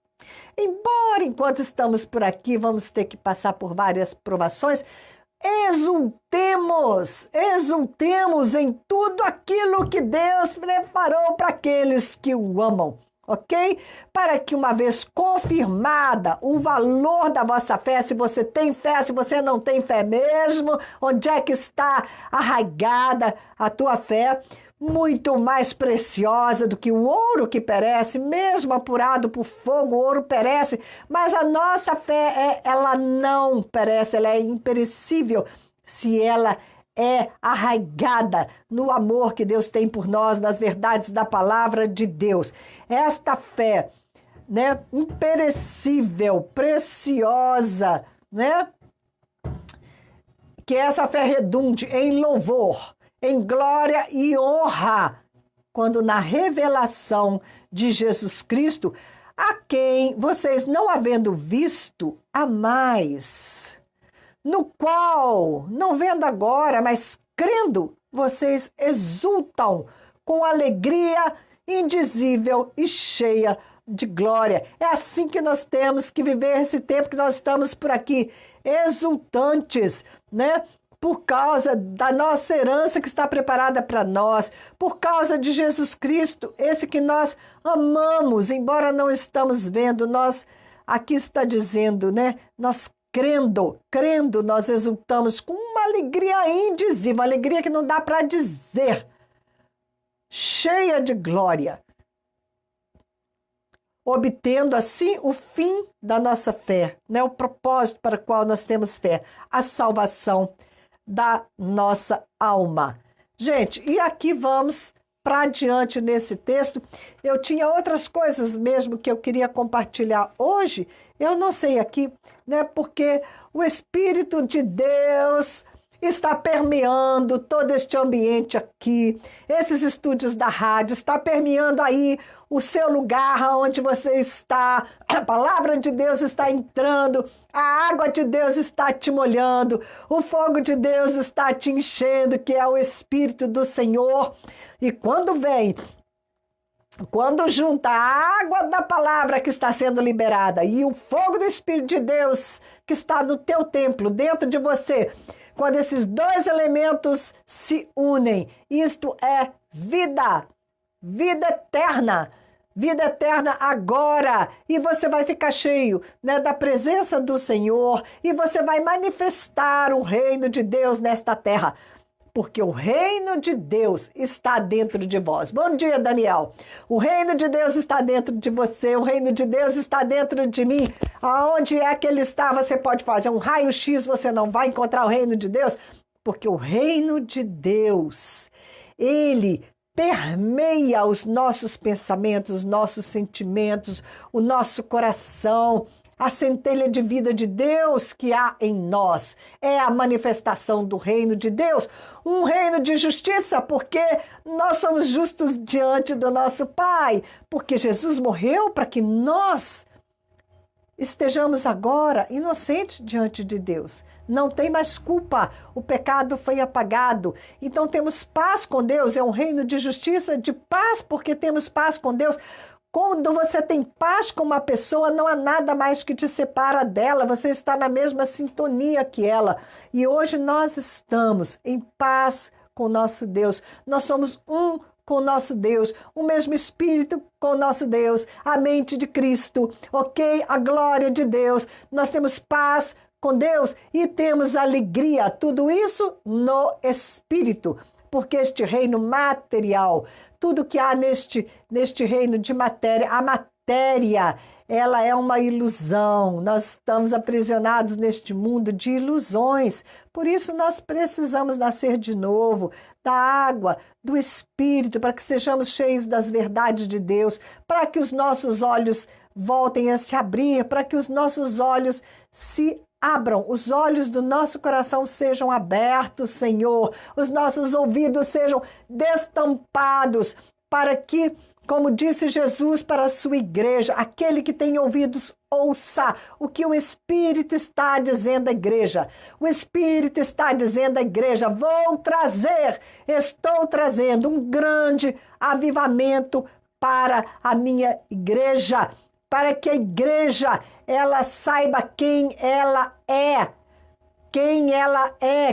A: Embora, enquanto estamos por aqui, vamos ter que passar por várias provações, exultemos em tudo aquilo que Deus preparou para aqueles que o amam. Ok? Para que uma vez confirmada o valor da vossa fé, se você tem fé, se você não tem fé mesmo, onde é que está arraigada a tua fé? Muito mais preciosa do que o ouro que perece, mesmo apurado por fogo, o ouro perece, mas a nossa fé, ela não perece, ela é imperecível se ela é arraigada no amor que Deus tem por nós, nas verdades da palavra de Deus. Esta fé, né, imperecível, preciosa, né, que essa fé redunde em louvor, em glória e honra, quando na revelação de Jesus Cristo a quem vocês, não havendo visto, amais, no qual, não vendo agora, mas crendo, vocês exultam com alegria indizível e cheia de glória. É assim que nós temos que viver esse tempo que nós estamos por aqui, exultantes, né? Por causa da nossa herança que está preparada para nós, por causa de Jesus Cristo, esse que nós amamos, embora não estamos vendo, nós, aqui está dizendo, né? Nós crendo, nós exultamos com uma alegria indizível, uma alegria que não dá para dizer, cheia de glória, obtendo assim o fim da nossa fé, né? O propósito para o qual nós temos fé, a salvação da nossa alma. Gente, e aqui vamos para adiante nesse texto. Eu tinha outras coisas mesmo que eu queria compartilhar hoje, eu não sei aqui, né? Porque o Espírito de Deus está permeando todo este ambiente aqui, esses estúdios da rádio, está permeando aí o seu lugar onde você está, a palavra de Deus está entrando, a água de Deus está te molhando, o fogo de Deus está te enchendo, que é o Espírito do Senhor. E quando junta a água da palavra que está sendo liberada e o fogo do Espírito de Deus que está no teu templo, dentro de você, quando esses dois elementos se unem, isto é vida eterna agora, e você vai ficar cheio, né, da presença do Senhor, e você vai manifestar o reino de Deus nesta terra, porque o reino de Deus está dentro de vós. Bom dia, Daniel. O reino de Deus está dentro de você, o reino de Deus está dentro de mim. Aonde é que ele está, você pode fazer um raio-x, você não vai encontrar o reino de Deus, porque o reino de Deus, ele permeia os nossos pensamentos, os nossos sentimentos, o nosso coração. A centelha de vida de Deus que há em nós é a manifestação do reino de Deus, um reino de justiça, porque nós somos justos diante do nosso Pai, porque Jesus morreu para que nós estejamos agora inocentes diante de Deus. Não tem mais culpa, o pecado foi apagado. Então temos paz com Deus, é um reino de justiça, de paz, porque temos paz com Deus. Quando você tem paz com uma pessoa, não há nada mais que te separa dela, você está na mesma sintonia que ela. E hoje nós estamos em paz com o nosso Deus. Nós somos um com o nosso Deus, o mesmo Espírito com o nosso Deus, a mente de Cristo, ok? A glória de Deus. Nós temos paz com Deus e temos alegria, tudo isso no Espírito, porque este reino material, tudo que há neste reino de matéria, a matéria, ela é uma ilusão. Nós estamos aprisionados neste mundo de ilusões. Por isso nós precisamos nascer de novo, da água, do Espírito, para que sejamos cheios das verdades de Deus, para que os nossos olhos voltem a se abrir, para que os nossos olhos se abram, os olhos do nosso coração sejam abertos, Senhor, os nossos ouvidos sejam destampados, para que, como disse Jesus para a sua igreja, aquele que tem ouvidos, ouça o que o Espírito está dizendo à igreja. O Espírito está dizendo à igreja, estou trazendo um grande avivamento para a minha igreja, para que a igreja ela saiba quem ela é,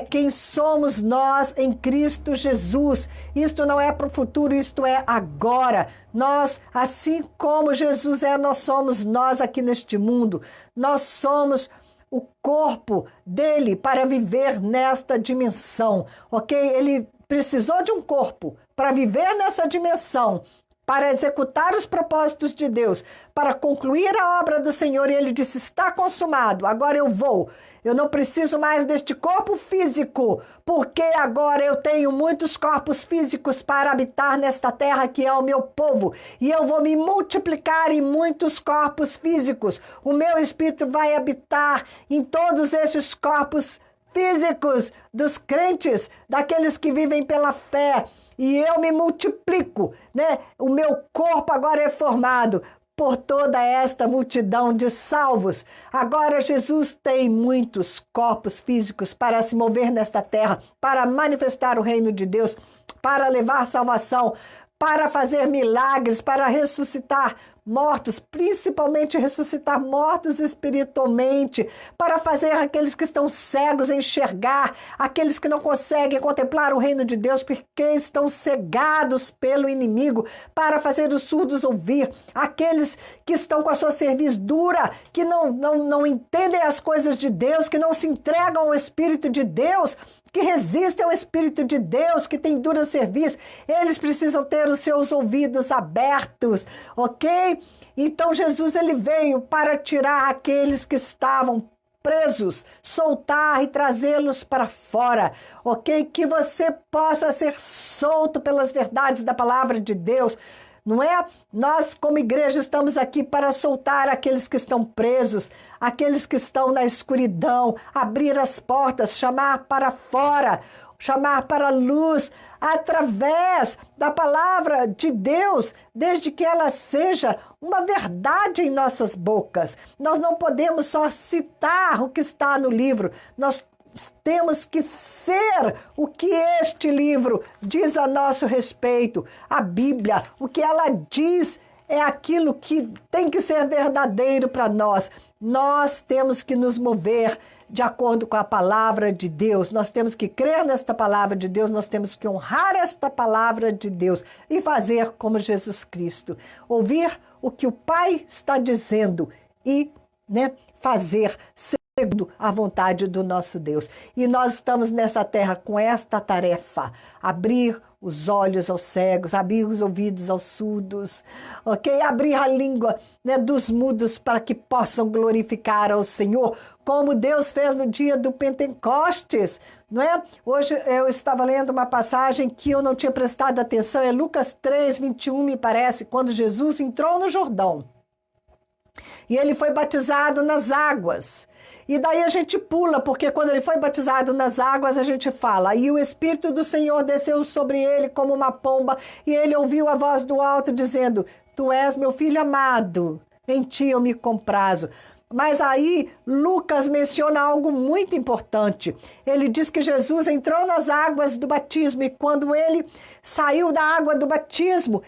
A: quem somos nós em Cristo Jesus. Isto não é para o futuro, isto é agora. Nós, assim como Jesus é, nós somos nós aqui neste mundo. Nós somos o corpo dele para viver nesta dimensão, ok? Ele precisou de um corpo para viver nessa dimensão, para executar os propósitos de Deus, para concluir a obra do Senhor. E ele disse, está consumado, agora eu vou. Eu não preciso mais deste corpo físico, porque agora eu tenho muitos corpos físicos para habitar nesta terra que é o meu povo. E eu vou me multiplicar em muitos corpos físicos. O meu Espírito vai habitar em todos estes corpos físicos dos crentes, daqueles que vivem pela fé. E eu me multiplico, né? O meu corpo agora é formado por toda esta multidão de salvos. Agora Jesus tem muitos corpos físicos para se mover nesta terra, para manifestar o reino de Deus, para levar salvação, para fazer milagres, para ressuscitar mortos, principalmente ressuscitar mortos espiritualmente, para fazer aqueles que estão cegos enxergar, aqueles que não conseguem contemplar o reino de Deus porque estão cegados pelo inimigo, para fazer os surdos ouvir, aqueles que estão com a sua cerviz dura, que não entendem as coisas de Deus, que não se entregam ao Espírito de Deus, que resistem ao Espírito de Deus, que tem dura cerviz, eles precisam ter os seus ouvidos abertos, ok? Então Jesus ele veio para tirar aqueles que estavam presos, soltar e trazê-los para fora, ok? Que você possa ser solto pelas verdades da palavra de Deus. Não é? Nós, como igreja, estamos aqui para soltar aqueles que estão presos, aqueles que estão na escuridão, abrir as portas, chamar para fora, chamar para a luz, através da palavra de Deus, desde que ela seja uma verdade em nossas bocas. Nós não podemos só citar o que está no livro, nós temos que ser o que este livro diz a nosso respeito. A Bíblia, o que ela diz é aquilo que tem que ser verdadeiro para nós. Nós temos que nos mover de acordo com a palavra de Deus. Nós temos que crer nesta palavra de Deus, nós temos que honrar esta palavra de Deus e fazer como Jesus Cristo. Ouvir o que o Pai está dizendo e, fazer segundo a vontade do nosso Deus. E nós estamos nessa terra com esta tarefa: abrir os olhos aos cegos, abrir os ouvidos aos surdos, ok? Abrir a língua dos mudos para que possam glorificar ao Senhor, como Deus fez no dia do Pentecostes, não é? Hoje eu estava lendo uma passagem que eu não tinha prestado atenção, é Lucas 3:21, me parece, quando Jesus entrou no Jordão e ele foi batizado nas águas. E daí a gente pula, porque quando ele foi batizado nas águas, a gente fala: e o Espírito do Senhor desceu sobre ele como uma pomba, e ele ouviu a voz do alto dizendo: Tu és meu filho amado, em ti eu me comprazo. Mas aí Lucas menciona algo muito importante. Ele diz que Jesus entrou nas águas do batismo, e quando ele saiu da água do batismo,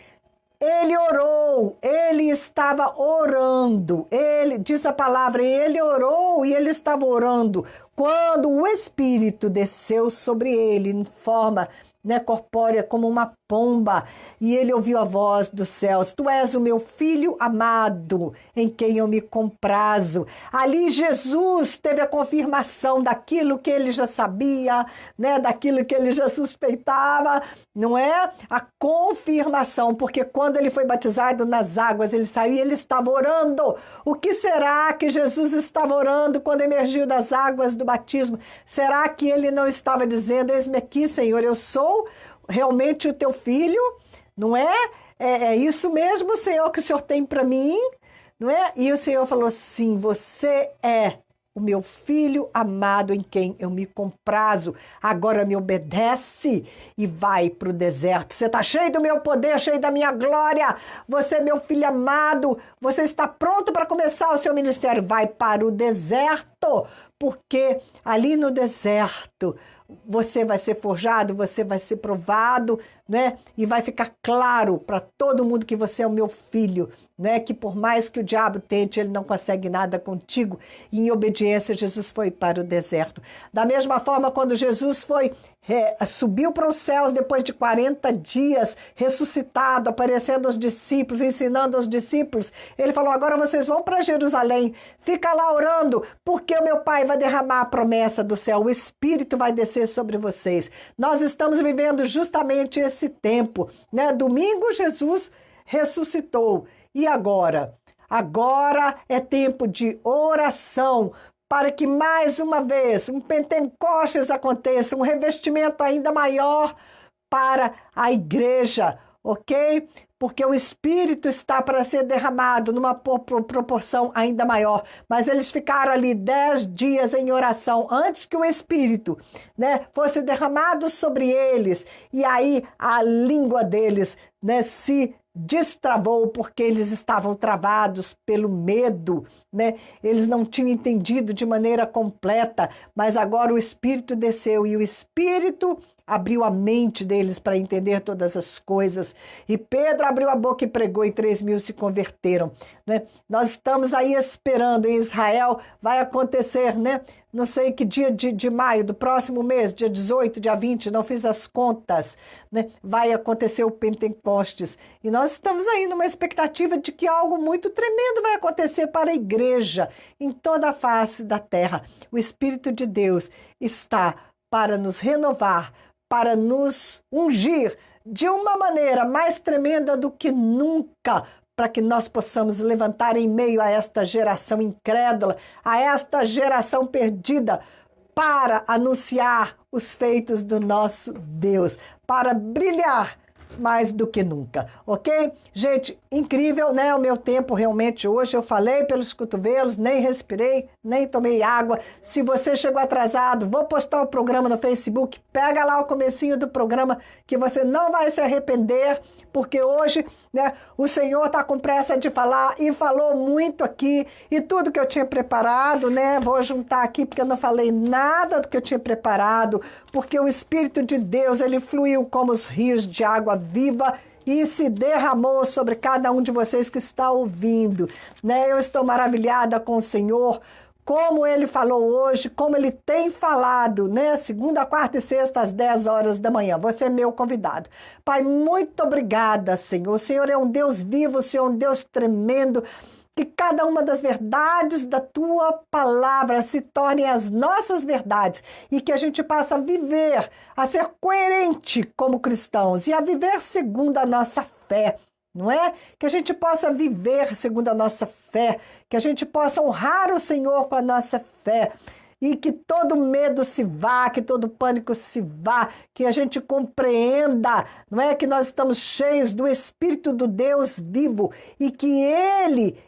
A: ele orou, ele estava orando, ele, diz a palavra, ele orou e ele estava orando, quando o Espírito desceu sobre ele em forma corpórea como uma pomba, e ele ouviu a voz dos céus: Tu és o meu filho amado, em quem eu me comprazo. Ali Jesus teve a confirmação daquilo que ele já sabia, daquilo que ele já suspeitava, não é? A confirmação, porque quando ele foi batizado nas águas, ele saiu e ele estava orando. O que será que Jesus estava orando quando emergiu das águas do batismo? Será que ele não estava dizendo: Eis-me aqui, Senhor, eu sou realmente o teu filho, não é? É isso mesmo, Senhor, que o Senhor tem para mim, não é? E o Senhor falou assim: você é o meu filho amado, em quem eu me comprazo. Agora me obedece e vai para o deserto. Você está cheio do meu poder, cheio da minha glória. Você é meu filho amado. Você está pronto para começar o seu ministério. Vai para o deserto, porque ali no deserto você vai ser forjado, você vai ser provado, e vai ficar claro para todo mundo que você é o meu filho, que por mais que o diabo tente, ele não consegue nada contigo. E em obediência, Jesus foi para o deserto. Da mesma forma, quando Jesus subiu para os céus depois de 40 dias, ressuscitado, aparecendo aos discípulos, ensinando aos discípulos, ele falou: agora vocês vão para Jerusalém, fica lá orando, porque o meu Pai vai derramar a promessa do céu, o Espírito vai descer sobre vocês. Nós estamos vivendo justamente esse tempo, Domingo Jesus ressuscitou. E agora? Agora é tempo de oração, para que mais uma vez um Pentecostes aconteça, um revestimento ainda maior para a igreja, ok? Porque o Espírito está para ser derramado numa proporção ainda maior. Mas eles ficaram ali 10 dias em oração antes que o Espírito fosse derramado sobre eles. E aí a língua deles se destravou porque eles estavam travados pelo medo, né? Eles não tinham entendido de maneira completa, mas agora o Espírito desceu e o Espírito abriu a mente deles para entender todas as coisas. E Pedro abriu a boca e pregou e 3.000 se converteram, né? Nós estamos aí esperando em Israel, vai acontecer, né? Não sei que dia de maio, do próximo mês, dia 18, dia 20, não fiz as contas, né? Vai acontecer o Pentecostes. E nós estamos aí numa expectativa de que algo muito tremendo vai acontecer para a igreja em toda a face da terra. O Espírito de Deus está para nos renovar, para nos ungir de uma maneira mais tremenda do que nunca, para que nós possamos levantar em meio a esta geração incrédula, a esta geração perdida, para anunciar os feitos do nosso Deus, para brilhar mais do que nunca, ok? Gente, incrível, né? O meu tempo realmente hoje, eu falei pelos cotovelos, nem respirei, nem tomei água. Se você chegou atrasado, vou postar o programa no Facebook, pega lá o comecinho do programa que você não vai se arrepender, porque hoje, né, o Senhor está com pressa de falar e falou muito aqui, e tudo que eu tinha preparado, né, vou juntar aqui porque eu não falei nada do que eu tinha preparado, porque o Espírito de Deus, ele fluiu como os rios de água viva e se derramou sobre cada um de vocês que está ouvindo, né? Eu estou maravilhada com o Senhor, como ele falou hoje, como ele tem falado, né? Segunda, quarta e sexta, às 10 horas da manhã. Você é meu convidado. Pai, muito obrigada, Senhor. O Senhor é um Deus vivo, o Senhor é um Deus tremendo. Que cada uma das verdades da tua palavra se tornem as nossas verdades e que a gente possa viver, a ser coerente como cristãos e a viver segundo a nossa fé. Não é? Que a gente possa viver segundo a nossa fé, que a gente possa honrar o Senhor com a nossa fé e que todo medo se vá, que todo pânico se vá, que a gente compreenda, não é? Que nós estamos cheios do Espírito do Deus vivo e que Ele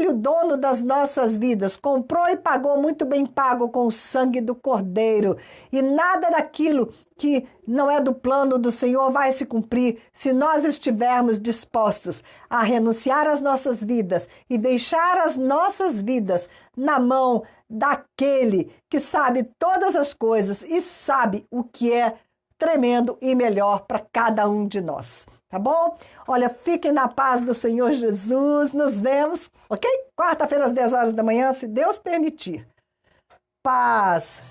A: o dono das nossas vidas, comprou e pagou muito bem pago com o sangue do Cordeiro e nada daquilo que não é do plano do Senhor vai se cumprir se nós estivermos dispostos a renunciar às nossas vidas e deixar as nossas vidas na mão daquele que sabe todas as coisas e sabe o que é tremendo e melhor para cada um de nós. Tá bom? Olha, fiquem na paz do Senhor Jesus. Nos vemos, ok? Quarta-feira às 10 horas da manhã, se Deus permitir. Paz.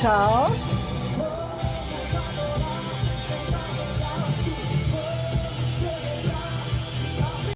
A: Tchau.